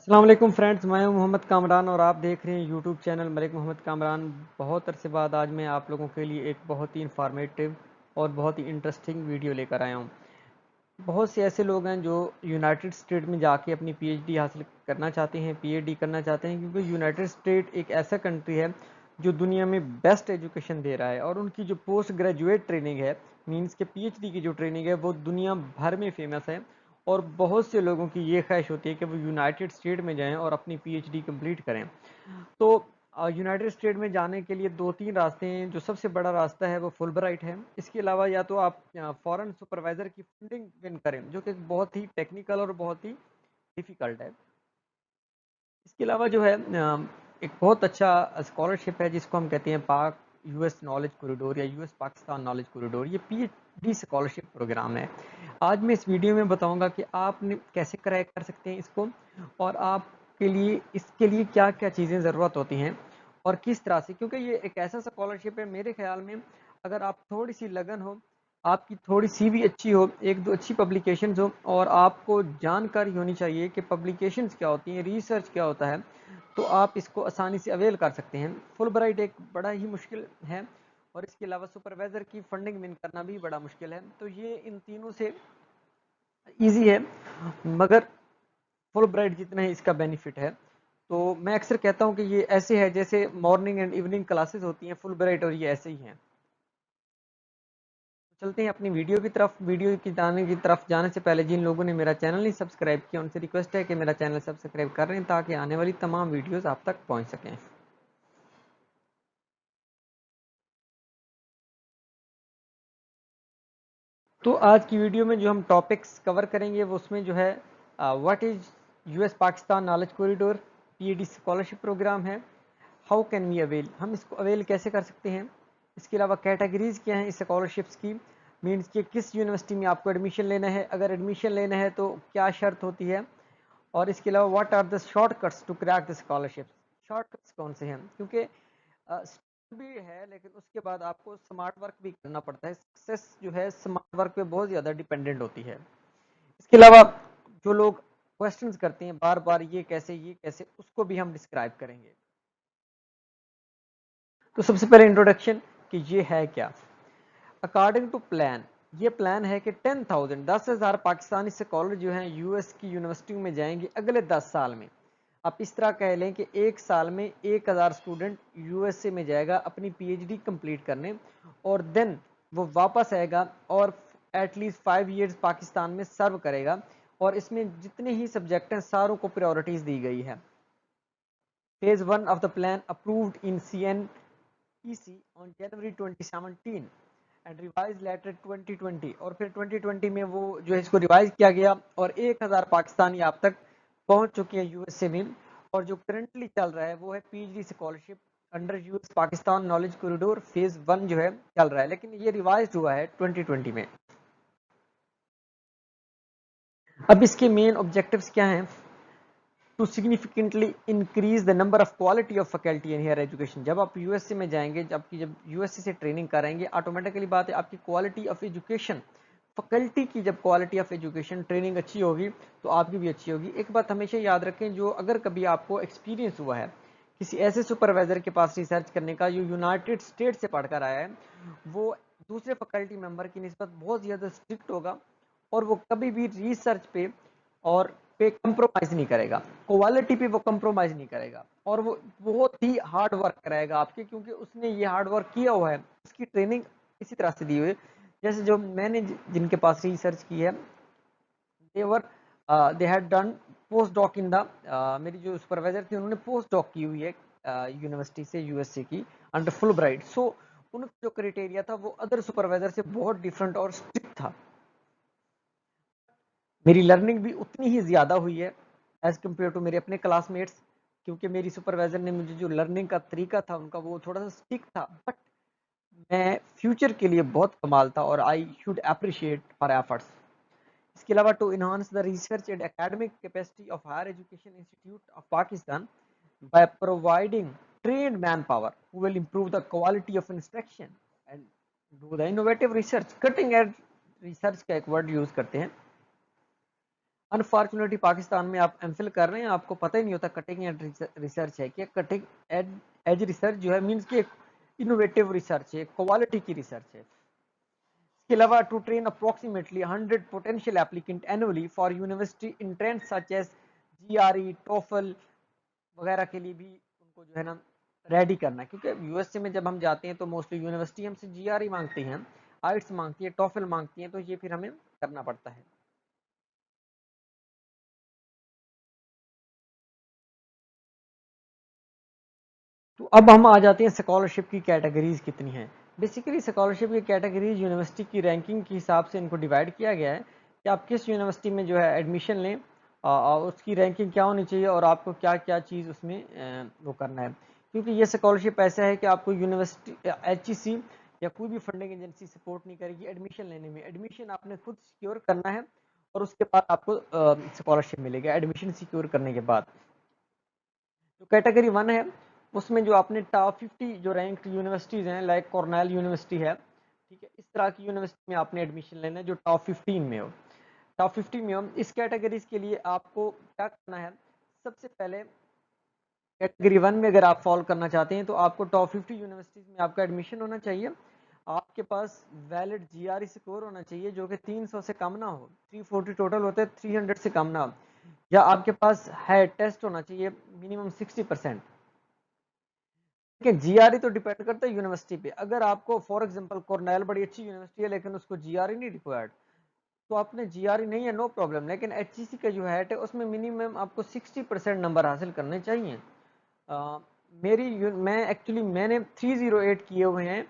अस्सलाम वालेकुम फ्रेंड्स, मैं हूं मोहम्मद कामरान और आप देख रहे हैं यूट्यूब चैनल मलिक मोहम्मद कामरान। बहुत अरसे बाद आज मैं आप लोगों के लिए एक बहुत ही इंफॉर्मेटिव और बहुत ही इंटरेस्टिंग वीडियो लेकर आया हूं। बहुत से ऐसे लोग हैं जो यूनाइटेड स्टेट में जाके अपनी पीएचडी हासिल करना चाहते हैं, पीएचडी करना चाहते हैं, क्योंकि यूनाइटेड स्टेट एक ऐसा कंट्री है जो दुनिया में बेस्ट एजुकेशन दे रहा है और उनकी जो पोस्ट ग्रेजुएट ट्रेनिंग है, मीन्स के पीएचडी की जो ट्रेनिंग है, वो दुनिया भर में फेमस है। और बहुत से लोगों की ये ख्वाहिश होती है कि वो यूनाइटेड स्टेट में जाएं और अपनी पीएचडी कंप्लीट करें। तो यूनाइटेड स्टेट में जाने के लिए दो तीन रास्ते हैं। जो सबसे बड़ा रास्ता है वो फुलब्राइट है। इसके अलावा या तो आप फॉरेन सुपरवाइजर की फंडिंग विन करें, जो कि बहुत ही टेक्निकल और बहुत ही डिफिकल्ट है। इसके अलावा जो है एक बहुत अच्छा स्कॉलरशिप है जिसको हम कहते हैं पाक यूएस नॉलेज कॉरिडोर या यूएस पाकिस्तान नॉलेज कॉरिडोर। ये पीएचडी स्कॉलरशिप प्रोग्राम है। आज मैं इस वीडियो में बताऊंगा कि आपने कैसे क्रैक कर सकते हैं इसको, और आपके लिए इसके लिए क्या क्या चीज़ें ज़रूरत होती हैं और किस तरह से, क्योंकि ये एक ऐसा स्कॉलरशिप है मेरे ख्याल में, अगर आप थोड़ी सी लगन हो, आपकी थोड़ी सीवी अच्छी हो, एक दो अच्छी पब्लिकेशंस हो, और आपको जानकारी होनी चाहिए कि पब्लिकेशंस क्या होती हैं, रिसर्च क्या होता है, तो आप इसको आसानी से अवेल कर सकते हैं। फुलब्राइट एक बड़ा ही मुश्किल है, और इसके अलावा सुपरवाइजर की फंडिंग विन करना भी बड़ा मुश्किल है। तो ये इन तीनों से इजी है, मगर फुलब्राइट जितना ही इसका बेनिफिट है। तो मैं अक्सर कहता हूँ कि ये ऐसे है जैसे मॉर्निंग एंड इवनिंग क्लासेस होती हैं फुलब्राइट, और ये ऐसे ही हैं। चलते हैं अपनी वीडियो की तरफ। वीडियो की तरफ जाने से पहले जिन लोगों ने मेरा चैनल नहीं सब्सक्राइब किया, उनसे रिक्वेस्ट है कि मेरा चैनल सब्सक्राइब कर रहे हैं ताकि आने वाली तमाम वीडियोस आप तक पहुंच सकें। तो आज की वीडियो में जो हम टॉपिक्स कवर करेंगे वो उसमें जो है what is US Pakistan knowledge corridor PhD scholarship programme है, हाउ कैन वी अवेल, हम इसको अवेल कैसे कर सकते हैं। इसके अलावा कैटेगरीज क्या हैं इस स्कॉलरशिप्स की, मीन्स कि किस यूनिवर्सिटी में आपको एडमिशन लेना है, अगर एडमिशन लेना है तो क्या शर्त होती है, और इसके अलावा what are the shortcuts to crack the scholarship. Shortcuts कौन से हैं, क्योंकि भी है लेकिन उसके बाद आपको स्मार्ट वर्क भी करना पड़ता है। सक्सेस जो है स्मार्ट वर्क पे बहुत ज़्यादा डिपेंडेंट होती है। इसके अलावा जो लोग क्वेश्चंस करते हैं बार बार, ये कैसे, उसको भी हम डिस्क्राइब करेंगे। तो सबसे पहले इंट्रोडक्शन कि ये है क्या। अकॉर्डिंग टू प्लान, ये प्लान है कि 10,000 पाकिस्तानी स्कॉलर जो हैं यूएस की यूनिवर्सिटियों में जाएंगे अगले 10 साल में। आप इस तरह कह लें कि एक साल में 1,000 स्टूडेंट यूएसए में जाएगा अपनी पीएचडी कंप्लीट करने, और देन वो वापस आएगा और एटलीस्ट 5 इयर्स पाकिस्तान में सर्व करेगा। और इसमें जितने ही सब्जेक्ट हैं सारों को प्रायोरिटीज दी गई है। Phase 1 of the plan approved in CNEC on January 2017 and revise later 2020, और फिर 2020 में वो जो है इसको रिवाइज किया गया, और 1,000 पाकिस्तानी आप तक पहुंच चुके हैं यूएसए में। और जो करंटली चल रहा है वो है PhD scholarship under US Pakistan knowledge corridor phase 1 जो है चल रहा है, लेकिन ये रिवाइज हुआ है 2020 में। अब इसके मेन ऑब्जेक्टिव्स क्या हैं, to significantly increase the number of quality of faculty in higher education. जब आप यूएसए में जाएंगे, जब यूएसए से ट्रेनिंग कराएंगे, ऑटोमेटिकली बात है आपकी क्वालिटी ऑफ एजुकेशन, फैकल्टी की जब क्वालिटी ऑफ एजुकेशन ट्रेनिंग अच्छी होगी तो आपकी भी अच्छी होगी। एक बात हमेशा याद रखें, जो अगर कभी आपको एक्सपीरियंस हुआ है किसी ऐसे सुपरवाइजर के पास रिसर्च करने का जो यूनाइटेड स्टेट से पढ़कर आया है, वो दूसरे फैकल्टी मेंबर की निस्बत बहुत ज़्यादा स्ट्रिक्ट होगा, और वो कभी भी रिसर्च पे और पे कंप्रोमाइज नहीं करेगा, क्वालिटी पे वो कंप्रोमाइज नहीं करेगा, और वो बहुत ही हार्ड वर्क कराएगा आपके, क्योंकि उसने ये हार्ड वर्क किया हुआ है, उसकी ट्रेनिंग इसी तरह से दी हुई है। जैसे जो मैंने जिनके पास रिसर्च की है, there they had done post doc in the, मेरी जो सुपरवाइजर थी उन्होंने पोस्ट डॉक की हुई है यूनिवर्सिटी से, यूएसए की, अंडर फुल ब्राइट। सो उनका जो क्राइटेरिया था वो अदर सुपरवाइजर से बहुत डिफरेंट और स्ट्रिक्ट था। मेरी लर्निंग भी उतनी ही ज़्यादा हुई है एज़ कम्पेयर टू मेरे अपने क्लासमेट्स, क्योंकि मेरी सुपरवाइज़र ने मुझे जो लर्निंग का तरीका था उनका वो थोड़ा सा स्टिक था, बट मैं फ्यूचर के लिए बहुत कमाल था, और I should appreciate for efforts. इसके अलावा to enhance the research and academic capacity of higher education institute of Pakistan by providing trained man power who will improve the quality of instruction and do the innovative research. Cutting edge research का एक word use करते हैं। Unfortunately Pakistan में आप MPhil कर रहे हैं, आपको पता ही नहीं होता कटिंग एज रिसर्च है क्या। कटिंग एज रिसर्च जो है मीन्स कि इनोवेटिव रिसर्च है, क्वालिटी की रिसर्च है। इसके अलावा to train approximately 100 potential applicant annually for university entrance such as GRE TOEFL वगैरह के लिए भी उनको जो है ना रेडी करना है, क्योंकि यूएसए में जब हम जाते हैं तो मोस्टली यूनिवर्सिटी हमसे जीआरई मांगती हैं, आइट्स मांगती है, टोफल मांगती हैं, तो ये फिर हमें करना पड़ता है। तो अब हम आ जाते हैं स्कॉलरशिप की कैटेगरीज कितनी हैं। बेसिकली स्कॉलरशिप की कैटेगरीज यूनिवर्सिटी की रैंकिंग के हिसाब से इनको डिवाइड किया गया है कि आप किस यूनिवर्सिटी में जो है एडमिशन लें, उसकी रैंकिंग क्या होनी चाहिए और आपको क्या क्या चीज़ उसमें वो करना है। क्योंकि ये स्कॉलरशिप ऐसा है कि आपको यूनिवर्सिटी HEC या कोई भी फंडिंग एजेंसी सपोर्ट नहीं करेगी एडमिशन लेने में। एडमिशन आपने खुद सिक्योर करना है और उसके बाद आपको स्कॉलरशिप मिलेगा एडमिशन सिक्योर करने के बाद। जो कैटेगरी 1 है उसमें जो आपने टॉप 50 जो रैंक यूनिवर्सिटीज़ हैं, लाइक कॉर्नेल यूनिवर्सिटी है, ठीक है, इस तरह की यूनिवर्सिटी में आपने एडमिशन लेना है जो टॉप 15 में हो। टॉप 50 में हो, इस कैटेगरीज के लिए आपको क्या करना है। सबसे पहले कैटेगरी 1 में अगर आप फॉलो करना चाहते हैं तो आपको टॉप 50 यूनिवर्सिटीज़ में आपका एडमिशन होना चाहिए। आपके पास वैलिड जीआरई स्कोर होना चाहिए जो कि 300 से कम ना हो, 340 टोटल होते हैं, 300 से कम ना हो, या आपके पास है टेस्ट होना चाहिए मिनिमम 60%। देखिए जीआरई तो डिपेंड करता है यूनिवर्सिटी पे। अगर आपको फॉर एग्जांपल कॉर्नेल बड़ी अच्छी यूनिवर्सिटी है लेकिन उसको जीआरई नहीं रिक्वायर्ड, तो आपने जीआरई नहीं है नो प्रॉब्लम, लेकिन एचईसी का जो है उसमें मिनिमम आपको 60% नंबर हासिल करने चाहिए। अ, मैं एक्चुअली मैंने 308 किए हुए हैं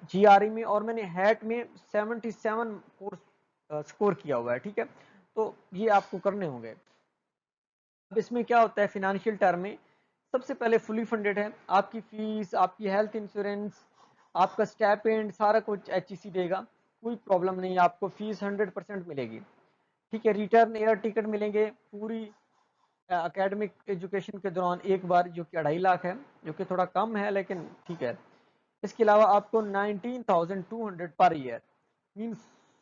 जीआरई में, और मैंने हैट में 77 कोर्स स्कोर किया हुआ है, ठीक है। तो ये आपको करने होंगे। अब इसमें क्या होता है फिनेंशियल टर्म में, सबसे पहले फुली फंडेड है, आपकी फीस, आपकी हेल्थ इंश्योरेंस, आपका स्टाइपेंड, सारा कुछ एचईसी देगा, कोई प्रॉब्लम नहीं, आपको फीस 100% मिलेगी, ठीक है। रिटर्न एयर टिकट मिलेंगे पूरी एकेडमिक एजुकेशन के दौरान एक बार, जो कि 2.5 लाख है, जो कि थोड़ा कम है लेकिन ठीक है। इसके अलावा आपको 19,200 per year mean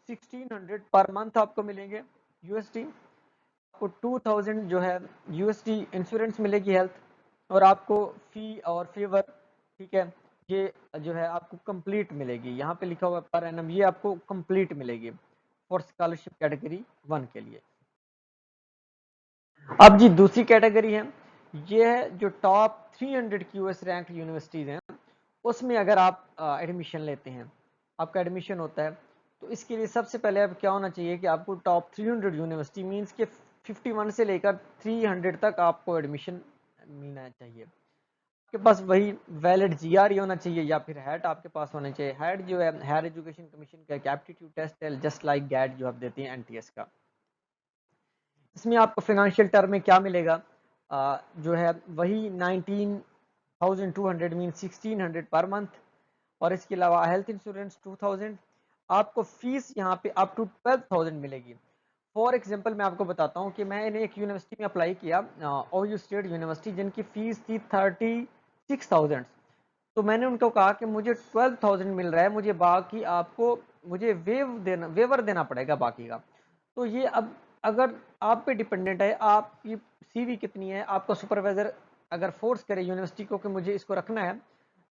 1600 per month आपको मिलेंगे यूएसडी। आपको 2000 जो है यूएसडी इंश्योरेंस मिलेगी हेल्थ, और आपको फी और फेवर, ठीक है, ये जो है आपको कंप्लीट मिलेगी, यहाँ पे लिखा हुआ है पर एनम, ये आपको कंप्लीट मिलेगी फॉर स्कॉलरशिप कैटेगरी 1 के लिए। अब जी दूसरी कैटेगरी है, ये है जो टॉप 300 की यूएस रैंक यूनिवर्सिटीज हैं, उसमें अगर आप एडमिशन लेते हैं, आपका एडमिशन होता है, तो इसके लिए सबसे पहले अब क्या होना चाहिए कि आपको टॉप 300 यूनिवर्सिटी मींस के 51 से लेकर 300 तक आपको एडमिशन मिलना चाहिए। आपके पास वही वैलिड जीआरई होना चाहिए या फिर हैट आपके पास होना चाहिए। हैट जो है हायर एजुकेशन कमीशन का एक एप्टीट्यूड टेस्ट है, जस्ट लाइक गैट जो आप देते हैं एनटीएस का। इसमें आपको फाइनेंशियल टर्म में क्या मिलेगा, जो है वही 19,200 मीन 1600 पर मंथ, और इसके अलावा हेल्थ इंश्योरेंस 2000, आपको फीस यहाँ पे अप टू 12,000 मिलेगी। फॉर एग्जांपल मैं आपको बताता हूँ कि मैंने एक यूनिवर्सिटी में अप्लाई किया, ओयू स्टेट यूनिवर्सिटी, जिनकी फीस थी 36,000। तो मैंने उनको कहा कि मुझे 12,000 मिल रहा है, मुझे बाकी आपको मुझे वेवर देना पड़ेगा बाकी का। तो ये अब अगर आप पे डिपेंडेंट है, आपकी सीवी कितनी है, आपका सुपरवाइजर अगर फोर्स करे यूनिवर्सिटी को कि मुझे इसको रखना है,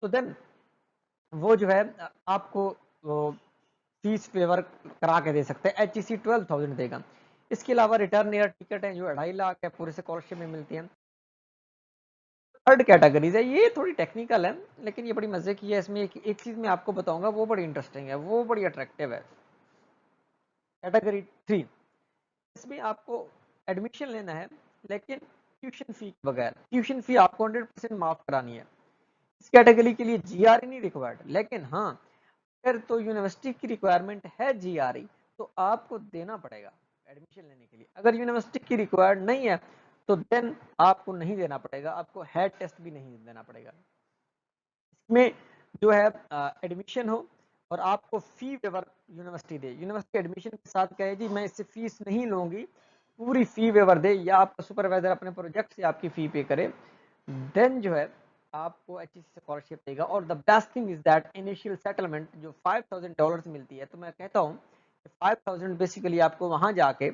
तो देन वो जो है आपको वो फीस फेवर करा के दे सकते हैं। HEC 12,000 देगा। इसके अलावा रिटर्न एयर टिकट है जो 2.5 लाख है, पूरे स्कॉलरशिप में मिलती है। थर्ड कैटेगरीज है, ये थोड़ी टेक्निकल है लेकिन ये बड़ी मजे की है। इसमें एक चीज मैं आपको बताऊंगा वो बड़ी इंटरेस्टिंग है, वो बड़ी अट्रैक्टिव है। कैटेगरी 3, इसमें आपको एडमिशन लेना है लेकिन ट्यूशन फी के बगैर, ट्यूशन फी आपको 100% माफ करानी है। इस कैटेगरी के लिए जीआरई नहीं रिक्वायर्ड, लेकिन हाँ अगर तो यूनिवर्सिटी की रिक्वायरमेंट है जीआरई तो आपको देना पड़ेगा एडमिशन लेने के लिए। अगर यूनिवर्सिटी की रिक्वायर्ड नहीं है तो देन आपको नहीं देना पड़ेगा, आपको हेड टेस्ट भी नहीं देना पड़ेगा। इसमें जो है एडमिशन हो और आपको फी वेवर यूनिवर्सिटी दे, यूनिवर्सिटी एडमिशन के साथ कहे जी मैं इससे फीस नहीं लूंगी, पूरी फी वेवर दे, या आपका सुपरवाइजर अपने प्रोजेक्ट से आपकी फी पे करे, देन जो है आपको अच्छी स्कॉलरशिप देगा। और the best thing is that initial settlement जो $5,000 मिलती है, तो मैं कहता हूँ 5,000 बेसिकली आपको वहां जाके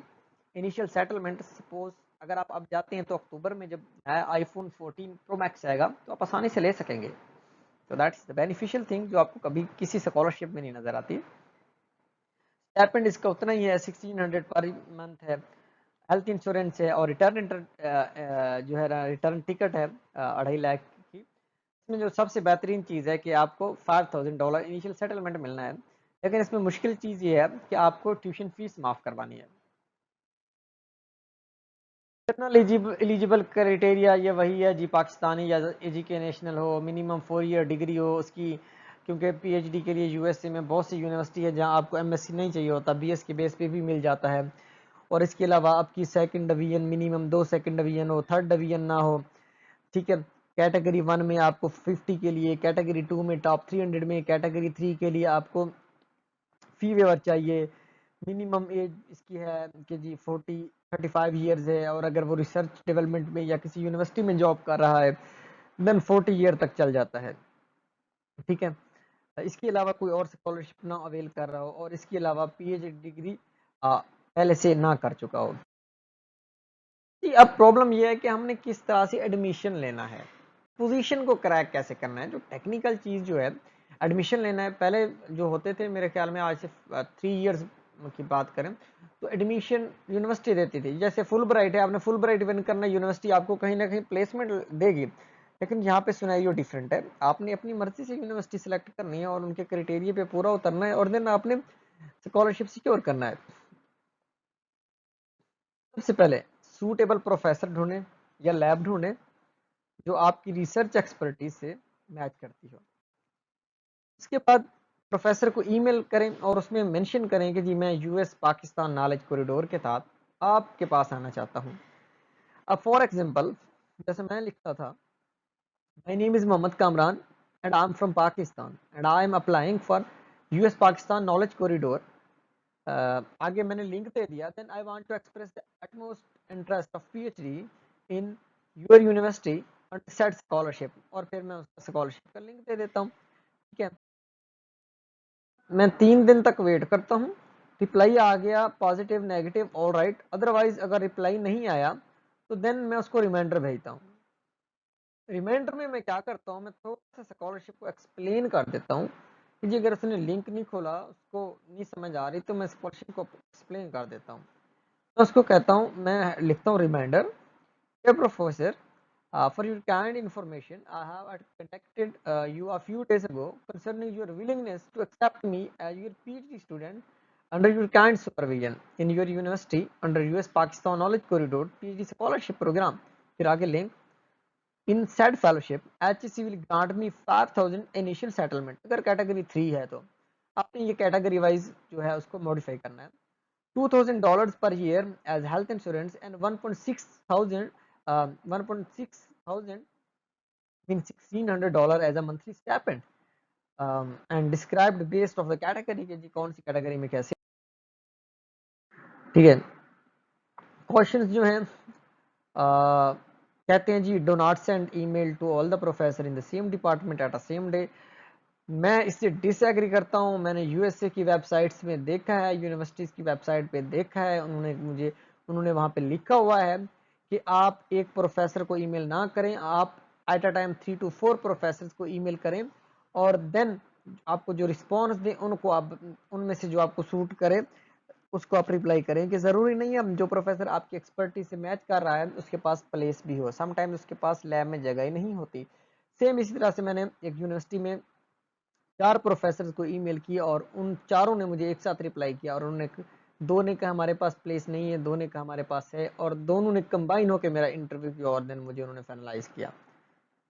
इनिशियल सेटलमेंट, सपोज अगर आप अब जाते हैं तो अक्टूबर में जब आईफोन 14 प्रो मैक्स आएगा तो आप आसानी से ले सकेंगे। तो दैट्स द बेनिफिशियल थिंग जो आपको कभी किसी स्कॉलरशिप में नहीं नजर आती। स्टाइपेंड इसका उतना ही है, 1600 पर मंथ है। हेल्थ इंश्योरेंस है और रिटर्न जो है रिटर्न टिकट है 2.5 लाख की। इसमें जो सबसे बेहतरीन चीज़ है कि आपको $5000 इनिशियल सेटलमेंट मिलना है, लेकिन इसमें मुश्किल चीज़ ये है कि आपको ट्यूशन फीस माफ़ करवानी है। इंटरनल एलिजिबल क्राइटेरिया ये वही है जी, पाकिस्तानी या एजुके नेशनल हो, मिनिमम 4 ईयर डिग्री हो उसकी, क्योंकि पीएचडी के लिए यूएसए में बहुत सी यूनिवर्सिटी है जहां आपको एमएससी नहीं चाहिए होता, बीएस के बेस पे भी मिल जाता है। और इसके अलावा आपकी second division, minimum 2 second division हो, थर्ड डिवीजन ना हो, ठीक है। कैटेगरी 1 में आपको 50 के लिए, कैटेगरी 2 में टॉप 300 में, कैटेगरी 3 के लिए आपको फी वेवर चाहिए। मिनिमम एज इसकी है कि जी 35 ईयर्स है, और अगर वो रिसर्च डेवलपमेंट में या किसी यूनिवर्सिटी में जॉब कर रहा है देन 40 ईयर तक चल जाता है, ठीक है। इसके अलावा कोई और स्कॉलरशिप ना अवेल कर रहा हो, और इसके अलावा पीएचडी डिग्री पहले से ना कर चुका हो। जी, अब प्रॉब्लम यह है कि हमने किस तरह से एडमिशन लेना है, पोजीशन को क्रैक कैसे करना है, जो टेक्निकल चीज जो है एडमिशन लेना है। पहले जो होते थे मेरे ख्याल में आज से 3 इयर्स की बात करें तो एडमिशन यूनिवर्सिटी देती थी। जैसे फुल ब्राइट है, आपने फुल ब्राइट विन करना, यूनिवर्सिटी आपको कहीं ना कहीं प्लेसमेंट देगी। लेकिन यहाँ पे सिनेरियो डिफरेंट है, आपने अपनी मर्जी से यूनिवर्सिटी सेलेक्ट करनी है और उनके क्राइटेरिया पे पूरा उतरना है, और देन आपने स्कॉलरशिप सिक्योर करना है। सबसे पहले सूटेबल प्रोफेसर ढूंढें या लैब ढूंढें जो आपकी रिसर्च एक्सपर्टीज से मैच करती हो। इसके बाद प्रोफेसर को ईमेल करें और उसमें मेंशन करें कि जी मैं यूएस पाकिस्तान नॉलेज कॉरिडोर के तहत आपके पास आना चाहता हूं। अब फॉर एग्जांपल जैसे मैं लिखता था, my name is Mohammad Kamran and I am from Pakistan and I am applying for US Pakistan knowledge corridor. आगे मैंने लिंक दे दिया, then I want to express the utmost interest of PhD in your university under set scholarship, और फिर मैं उसका scholarship का link दे देता हूँ, ठीक है। मैं 3 दिन तक वेट करता हूँ, रिप्लाई आ गया positive negative all right, otherwise अगर रिप्लाई नहीं आया तो देन मैं उसको रिमाइंडर भेजता हूँ। रिमाइंडर में मैं क्या करता हूँ, मैं थोड़ा सा स्कॉलरशिप को एक्सप्लेन कर देता हूँ कि जी अगर उसने लिंक नहीं खोला, उसको नहीं समझ आ रही, तो मैं स्कॉलरशिप को एक्सप्लेन कर देता हूँ। तो उसको कहता हूँ, मैं लिखता हूँ reminder, professor, for your kind information, I have contacted you a few days ago concerning your willingness to accept me as your PhD student under your kind supervision in your university under US Pakistan Knowledge Corridor PhD scholarship program. फिर आगे link, in said fellowship HEC will grant me 5000 initial settlement। अगर category 3 है तो आपने ये category wise जो है उसको मॉडिफाई करना है। $2000 per year as health insurance and 1.6 thousand 1.6 thousand means $1600 as a monthly stipend, and described based of the category कि जी कौन सी कैटेगरी में कैसे, ठीक है। क्वेश्चंस जो हैं कहते हैं जी do not send email to all the professor in the same department at a same day. मैं इससे डिसएग्री करता हूं। मैंने यूएसए की वेबसाइट्स में देखा है, यूनिवर्सिटीज की वेबसाइट पे देखा है, उन्होंने वहां पे लिखा हुआ है कि आप एक प्रोफेसर को ईमेल ना करें, आप at a time 3 to 4 professor को ईमेल करें, और देन आपको जो रिस्पॉन्स दें उनको आप उनमें से जो आपको सूट करे उसको आप रिप्लाई करें। कि जरूरी नहीं है जो प्रोफेसर आपकी एक्सपर्टीज से मैच कर रहा है उसके पास प्लेस भी हो, समटाइम्स उसके पास लैब में जगह ही नहीं होती। सेम इसी तरह से मैंने एक यूनिवर्सिटी में 4 प्रोफेसर को ईमेल किया और उन चारों ने मुझे एक साथ रिप्लाई किया, और उन्होंने दो ने कहा हमारे पास प्लेस नहीं है, दो ने कहा हमारे पास है, और दोनों ने कंबाइन होकर मेरा इंटरव्यू किया और देन मुझे उन्होंने फाइनलाइज किया।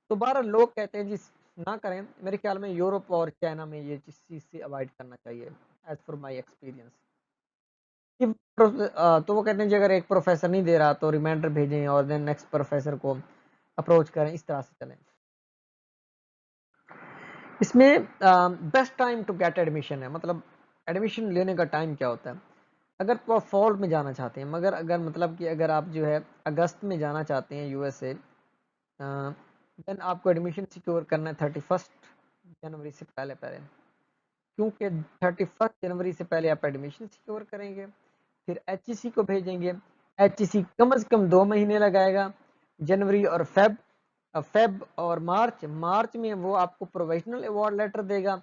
तो 12 लोग कहते हैं जी ना करें। मेरे ख्याल में यूरोप और चाइना में ये चीज से अवॉइड करना चाहिए एज फॉर माई एक्सपीरियंस। तो वो कहते हैं जी अगर एक प्रोफेसर नहीं दे रहा तो रिमाइंडर भेजें और देन नेक्स्ट प्रोफेसर को अप्रोच करें, इस तरह से चलें। इसमें best time to get admission है, मतलब एडमिशन लेने का टाइम क्या होता है। अगर तो आप फॉल में जाना चाहते हैं, मगर अगर मतलब कि अगर आप जो है अगस्त में जाना चाहते हैं यूएसए, देन आपको एडमिशन सिक्योर करना है 31 जनवरी से पहले पहले, क्योंकि 31 जनवरी से पहले आप एडमिशन सिक्योर करेंगे, फिर एचईसी को भेजेंगे, HEC कम से कम 2 महीने लगाएगा, जनवरी और फेब और मार्च में वो आपको प्रोविजनल अवार्ड लेटर देगा।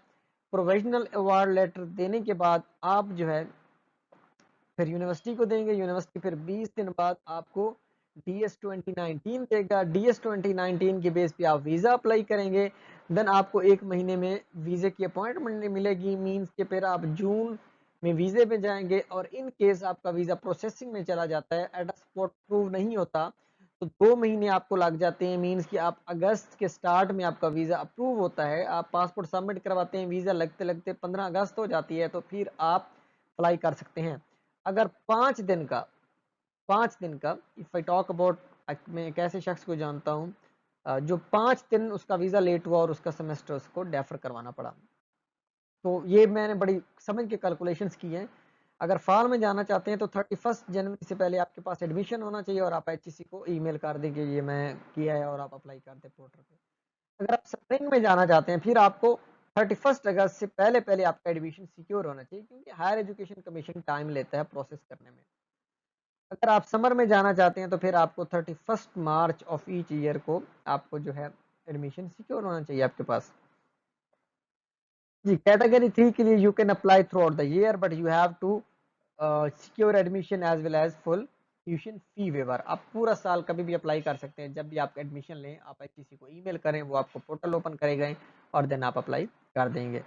प्रोविजनल अवार्ड लेटर देने के बाद आप जो है फिर यूनिवर्सिटी को देंगे, यूनिवर्सिटी फिर 20 दिन बाद आपको DS 2019 देगा। DS 2019 के बेस पे आप वीज़ा अप्लाई करेंगे, देन आपको 1 महीने में वीज़े की अपॉइंटमेंट मिलेगी, मीन्स के फिर आप जून में वीज़े पे जाएंगे। और इन केस आपका वीज़ा प्रोसेसिंग में चला जाता है, एट स्पॉट प्रूव नहीं होता, तो 2 महीने आपको लग जाते हैं, मीन्स कि आप अगस्त के स्टार्ट में आपका वीज़ा अप्रूव होता है, आप पासपोर्ट सबमिट करवाते हैं, वीज़ा लगते लगते 15 अगस्त हो जाती है, तो फिर आप अप्लाई कर सकते हैं। अगर 5 दिन का इफ आई टॉक अबाउट, मैं एक ऐसे शख्स को जानता हूँ जो 5 दिन उसका वीजा लेट हुआ और उसका सेमेस्टर उसको डेफर करवाना पड़ा। तो ये मैंने बड़ी समझ के कैलकुलेशंस की हैं। अगर फॉल में जाना चाहते हैं तो 31 जनवरी से पहले आपके पास एडमिशन होना चाहिए और आप HEC को ईमेल कर दें कि ये मैं किया है और आप अप्लाई कर दें पोर्टल पे। अगर आप स्प्रिंग में जाना चाहते हैं फिर आपको 31 अगस्त से पहले पहले आपका एडमिशन सिक्योर होना चाहिए, क्योंकि हायर एजुकेशन कमीशन टाइम लेता है प्रोसेस करने में। अगर आप समर में जाना चाहते हैं तो फिर आपको 31 मार्च ऑफ ईच ईयर को आपको जो है एडमिशन सिक्योर होना चाहिए आपके पास। जी, कैटेगरी 3 के लिए you can apply throughout the year, but you have to secure admission as well as full tuition fee waiver. आप पूरा साल कभी भी अप्लाई कर सकते हैं, जब भी आप एडमिशन लें आप HEC को ईमेल करें, वो आपको पोर्टल ओपन करेगा और देन आप अप्लाई कर देंगे।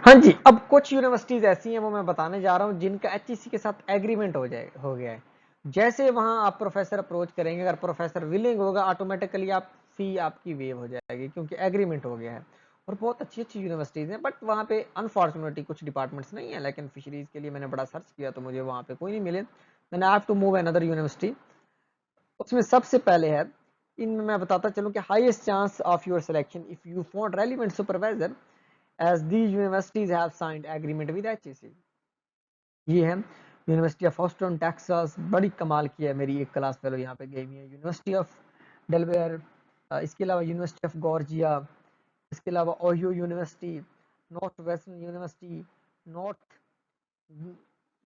हाँ जी, अब कुछ यूनिवर्सिटीज ऐसी हैं वो मैं बताने जा रहा हूँ जिनका HEC के साथ एग्रीमेंट हो गया है। जैसे वहां आप प्रोफेसर अप्रोच करेंगे, अगर प्रोफेसर विलिंग होगा ऑटोमेटिकली आप फी आपकी वेव हो जाएगी, क्योंकि एग्रीमेंट हो गया है। और बहुत अच्छी अच्छी यूनिवर्सिटीज हैं, बट वहाँ पे अनफॉर्चुनेटली कुछ डिपार्टमेंट्स नहीं है। लेकिन फिशरीज के लिए मैंने बड़ा सर्च किया तो मुझे वहाँ पे कोई नहीं मिले, then I have to move another university. उसमें सबसे पहले है, इनमें मैं बताता चलूँ कि highest chance of your selection if you found relevant supervisor as these universities have signed agreement with HEC। ये है यूनिवर्सिटी ऑफ ह्यूस्टन टेक्सास, बड़ी कमाल की है, मेरी एक क्लास फेलो यहाँ पे गई हुई है। यूनिवर्सिटी ऑफ डेलवेयर, इसके अलावा यूनिवर्सिटी ऑफ गॉर्जिया, इसके अलावा Ohio University, North Western University, North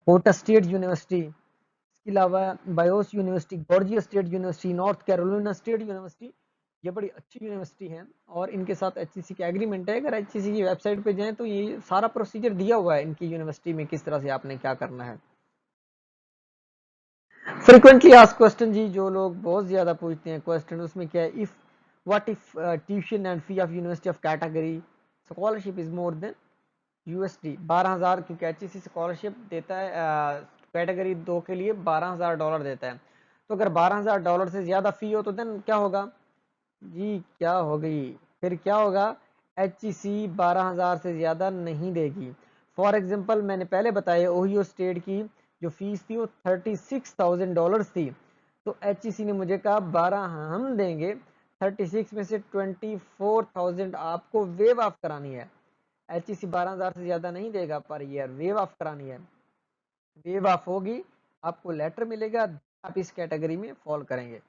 Dakota State University, इसके अलावा Boise University, Georgia State University, North Carolina State University. ये बड़ी अच्छी यूनिवर्सिटी है और इनके साथ HEC का एग्रीमेंट है। अगर HEC की वेबसाइट पे जाएं तो ये सारा प्रोसीजर दिया हुआ है इनकी यूनिवर्सिटी में, किस तरह से आपने क्या करना है। फ्रिक्वेंटली आस्क्ड क्वेश्चन जी, जो लोग बहुत ज्यादा पूछते हैं क्वेश्चन, उसमें क्या है, if what if tuition and fee of university of category scholarship is more than USD 12,000, क्योंकि HEC स्कॉलरशिप देता है कैटेगरी 2 के लिए $12,000 देता है। तो अगर $12,000 से ज्यादा फी हो तो देन क्या होगा जी, क्या हो गई, फिर क्या होगा, HEC 12,000 से ज्यादा नहीं देगी। फॉर एग्जाम्पल मैंने पहले बताया ओहियो स्टेट की जो फीस थी वो $36,000 थी, तो HEC ने मुझे कहा 12 हम देंगे, 36 में से 24,000 आपको वेव ऑफ करानी है। HEC 12,000 से ज्यादा नहीं देगा पर ईयर, वेव ऑफ करानी है। वेव ऑफ होगी, आपको लेटर मिलेगा, आप इस कैटेगरी में फॉल करेंगे।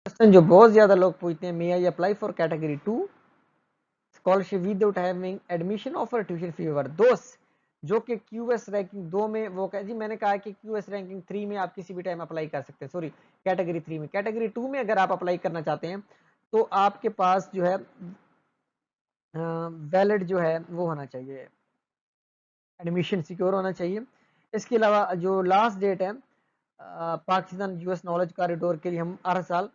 क्वेश्चन जो बहुत ज्यादा लोग पूछते हैं, may I apply for category 2 scholarship without having admission offer tuition fee waiver, दोस्त जो कि QS रैंकिंग 2 में, वो कह जी मैंने कहा कि QS रैंकिंग 3 में आप किसी भी टाइम अप्लाई कर सकते हैं, सॉरी कैटेगरी 3 में। कैटेगरी 2 में अगर आप अप्लाई करना चाहते हैं तो आपके पास जो है वैलिड जो है वो होना चाहिए, एडमिशन सिक्योर होना चाहिए। इसके अलावा जो लास्ट डेट है पाकिस्तान US नॉलेज कॉरिडोर के लिए, हम हर साल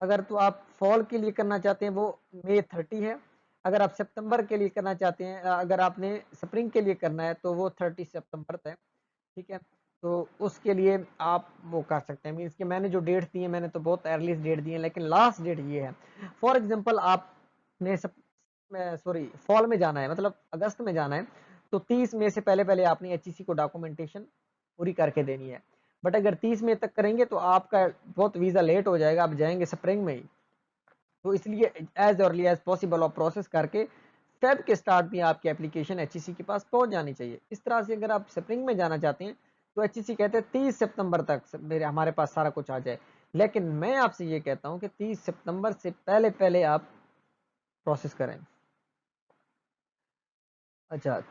अगर तो आप फॉल के लिए करना चाहते हैं वो May 30 है, अगर आप सितंबर के लिए करना चाहते हैं, अगर आपने स्प्रिंग के लिए करना है तो वो 30 सितंबर तक, ठीक है। तो उसके लिए आप वो कर सकते हैं, मीन्स कि मैंने जो डेट दी है मैंने तो बहुत अर्लीस्ट डेट दी है, लेकिन लास्ट डेट ये है। फॉर एग्जांपल आपने सॉरी फॉल में जाना है, मतलब अगस्त में जाना है, तो 30 मई से पहले पहले आपने HEC को डॉक्यूमेंटेशन पूरी करके देनी है। बट अगर 30 मई तक करेंगे तो आपका बहुत वीजा लेट हो जाएगा, आप जाएंगे स्प्रिंग में ही, तो इसलिए एज अर्ली एज पॉसिबल आप प्रोसेस करके फेब के स्टार्ट में आपकी एप्लीकेशन HEC के पास पहुंच जानी चाहिए। इस तरह से अगर आप स्प्रिंग में जाना चाहते हैं तो HEC कहते हैं 30 सितंबर तक मेरे हमारे पास सारा कुछ आ जाए, लेकिन मैं आपसे ये कहता हूं कि 30 सितंबर से पहले पहले आप प्रोसेस करें। अच्छा,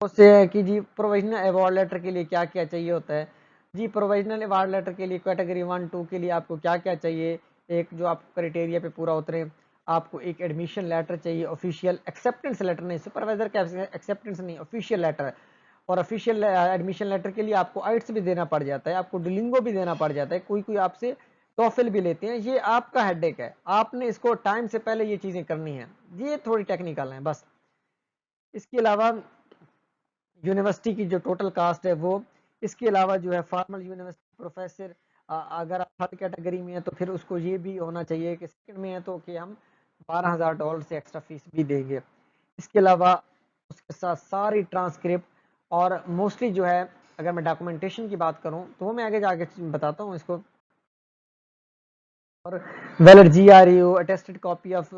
उससे है कि जी प्रोविजनल अवार्ड लेटर के लिए क्या क्या चाहिए होता है। जी प्रोविजनल अवार्ड लेटर के लिए कैटेगरी 1-2 के लिए आपको क्या क्या चाहिए, एक जो आप क्राइटेरिया पे पूरा उतरे, आपको एक एडमिशन लेटर चाहिए, ऑफिशियल एक्सेप्टेंस लेटर नहीं, सुपरवाइजर का एक्सेप्टेंस नहीं, ऑफिशियल लेटर। और ऑफिशियल एडमिशन लेटर के लिए आपको आइट्स भी देना पड़ जाता है, आपको डुलिंगो भी देना पड़ जाता है, कोई कोई आपसे टॉफिल भी लेते हैं। ये आपका हेडेक है, आपने इसको टाइम से पहले ये चीजें करनी है, ये थोड़ी टेक्निकल है बस। इसके अलावा यूनिवर्सिटी की जो टोटल कास्ट है वो, इसके अलावा जो है फॉर्मल यूनिवर्सिटी प्रोफेसर, अगर आप थर्ड कैटेगरी में है तो फिर उसको ये भी होना चाहिए कि सेकंड में है तो कि हम $12,000 से एक्स्ट्रा फीस भी देंगे। इसके अलावा उसके साथ सारी ट्रांसक्रिप्ट और मोस्टली जो है, अगर मैं डॉक्यूमेंटेशन की बात करूं तो वो मैं आगे जाके बताता हूँ इसको। और वैलिड GRE हो, अटेस्टेड कॉपी ऑफ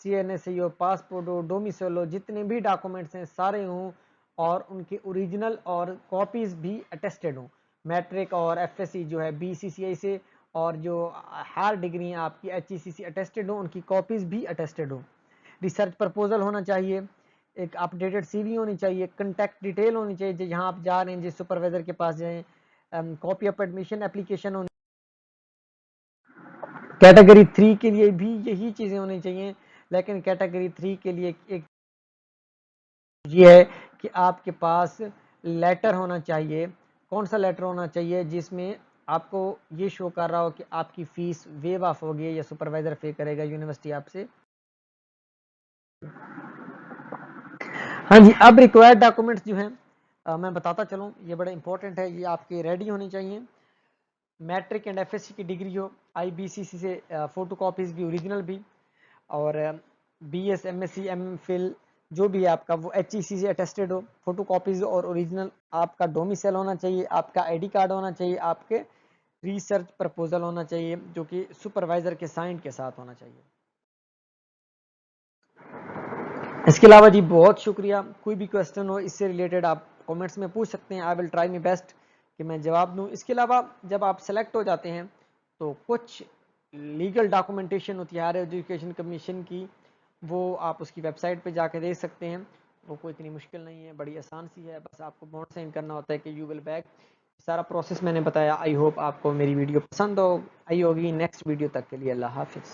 CNSE हो, पासपोर्ट हो, डोमिसाइल हो, जितने भी डॉक्यूमेंट्स हैं सारे हों और उनके ओरिजिनल और कॉपीज भी अटेस्टेड हों। मैट्रिक और FSC जो है BCCI से, और जो हायर डिग्री है आपकी HEC से अटेस्टेड हो, उनकी कॉपीज भी अटेस्टेड हो। रिसर्च प्रपोजल होना चाहिए, एक अपडेटेड CV होनी चाहिए, कंटेक्ट डिटेल होनी चाहिए जहाँ आप जा रहे हैं जिस सुपरवाइजर के पास जाएं, कॉपी ऑफ एडमिशन एप्लीकेशन होनी। कैटेगरी 3 के लिए भी यही चीजें होनी चाहिए, लेकिन कैटेगरी 3 के लिए एक ये है कि आपके पास लेटर होना चाहिए। कौन सा लेटर होना चाहिए? जिसमें आपको ये शो कर रहा हो कि आपकी फीस वेव ऑफ होगी या सुपरवाइजर पे करेगा यूनिवर्सिटी आपसे। हाँ जी, अब रिक्वायर्ड डॉक्यूमेंट्स जो हैं मैं बताता चलूँ, ये बड़ा इंपॉर्टेंट है, ये आपके रेडी होनी चाहिए। मैट्रिक एंड FSC की डिग्री हो, IBCC से फोटो कॉपीज भी, ओरिजिनल भी, और BS MSc MPhil जो भी है आपका वो HEC से अटेस्टेड हो, फोटो कॉपीज और ओरिजिनल, आपका डोमिसाइल होना चाहिए, आपका ID कार्ड होना चाहिए, आपके रिसर्च प्रपोजल होना चाहिए जो कि सुपरवाइजर के साइन के साथ होना चाहिए। इसके अलावा जी बहुत शुक्रिया, कोई भी क्वेश्चन हो इससे रिलेटेड आप कमेंट्स में पूछ सकते हैं, I will try my best कि मैं जवाब दूं। इसके अलावा जब आप सेलेक्ट हो जाते हैं तो कुछ लीगल डॉक्यूमेंटेशन होती है हायर एजुकेशन कमीशन की, वो आप उसकी वेबसाइट पे जाके देख सकते हैं। वो कोई इतनी मुश्किल नहीं है, बड़ी आसान सी है, बस आपको बॉन्ड साइन करना होता है कि यू विल बैक। सारा प्रोसेस मैंने बताया। आई होप आपको मेरी वीडियो पसंद हो आई होगी। नेक्स्ट वीडियो तक के लिए अल्लाह हाफिज़।